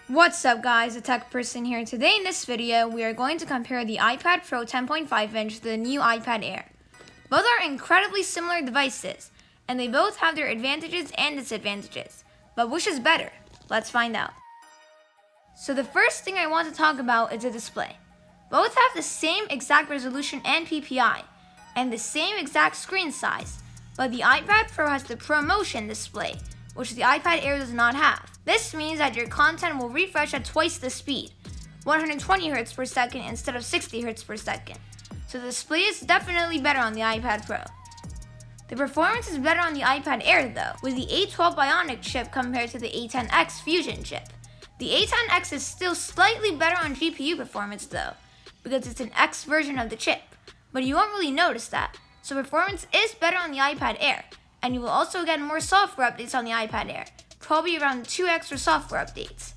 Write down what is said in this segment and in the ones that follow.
What's up guys, TheTechPerson here. Today in this video, we are going to compare the iPad Pro 10.5 inch to the new iPad Air. Both are incredibly similar devices, and they both have their advantages and disadvantages. But which is better? Let's find out. So the first thing I want to talk about is the display. Both have the same exact resolution and PPI, and the same exact screen size, but the iPad Pro has the ProMotion display, which the iPad Air does not have. This means that your content will refresh at twice the speed, 120 Hz per second instead of 60 Hz per second. So the display is definitely better on the iPad Pro. The performance is better on the iPad Air though, with the A12 Bionic chip compared to the A10X Fusion chip. The A10X is still slightly better on GPU performance though, because it's an X version of the chip, but you won't really notice that. So performance is better on the iPad Air, and you will also get more software updates on the iPad Air, probably around 2 extra software updates.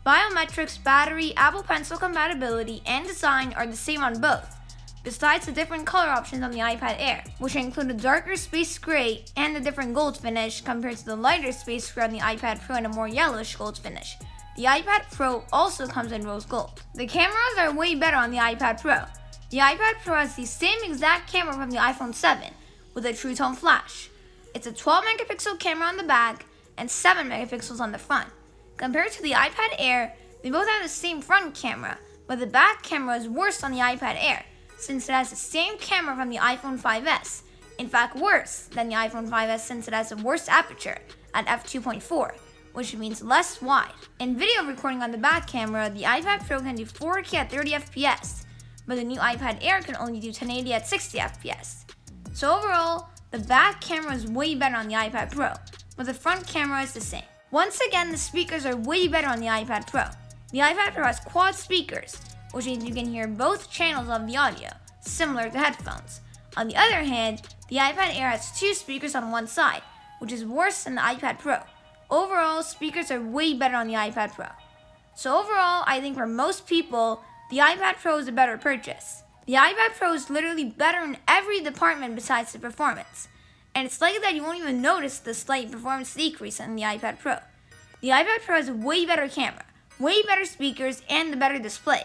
Biometrics, battery, Apple Pencil compatibility, and design are the same on both, besides the different color options on the iPad Air, which include a darker space gray and a different gold finish compared to the lighter space gray on the iPad Pro and a more yellowish gold finish. The iPad Pro also comes in rose gold. The cameras are way better on the iPad Pro. The iPad Pro has the same exact camera from the iPhone 7 with a True Tone flash. It's a 12 megapixel camera on the back and 7 megapixels on the front. Compared to the iPad Air, they both have the same front camera, but the back camera is worse on the iPad Air since it has the same camera from the iPhone 5S. In fact, worse than the iPhone 5S since it has a worse aperture at f2.4, which means less wide. In video recording on the back camera, the iPad Pro can do 4K at 30 FPS, but the new iPad Air can only do 1080 at 60 FPS. So overall, the back camera is way better on the iPad Pro, but the front camera is the same. Once again, the speakers are way better on the iPad Pro. The iPad Pro has quad speakers, which means you can hear both channels of the audio, similar to headphones. On the other hand, the iPad Air has 2 speakers on one side, which is worse than the iPad Pro. Overall, speakers are way better on the iPad Pro. So overall, I think for most people, the iPad Pro is a better purchase. The iPad Pro is literally better in every department besides the performance, and it's likely that you won't even notice the slight performance decrease in the iPad Pro. The iPad Pro has a way better camera, way better speakers, and a better display.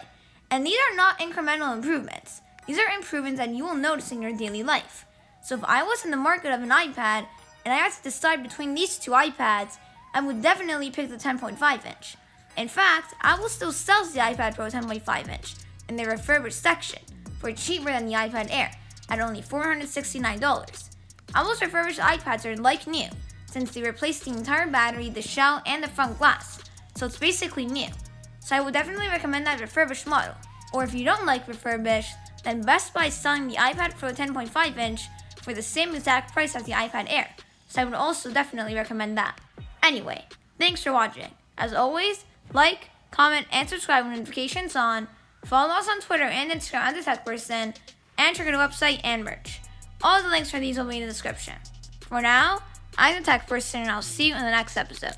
And these are not incremental improvements. These are improvements that you will notice in your daily life. So if I was in the market of an iPad, and I had to decide between these two iPads, I would definitely pick the 10.5 inch. In fact, Apple still sells the iPad Pro 10.5 inch in the refurbished section for cheaper than the iPad Air at only $469. Apple's refurbished iPads are like new, since they replaced the entire battery, the shell, and the front glass, so it's basically new. So I would definitely recommend that refurbished model. Or if you don't like refurbished, then Best Buy is selling the iPad Pro 10.5 inch for the same exact price as the iPad Air, so I would also definitely recommend that. Anyway, thanks for watching. As always, like, comment, and subscribe with notifications on. Follow us on Twitter and Instagram at TheTechPerson, and check out our website and merch. All the links for these will be in the description. For now, I'm the Tech Person, and I'll see you in the next episode.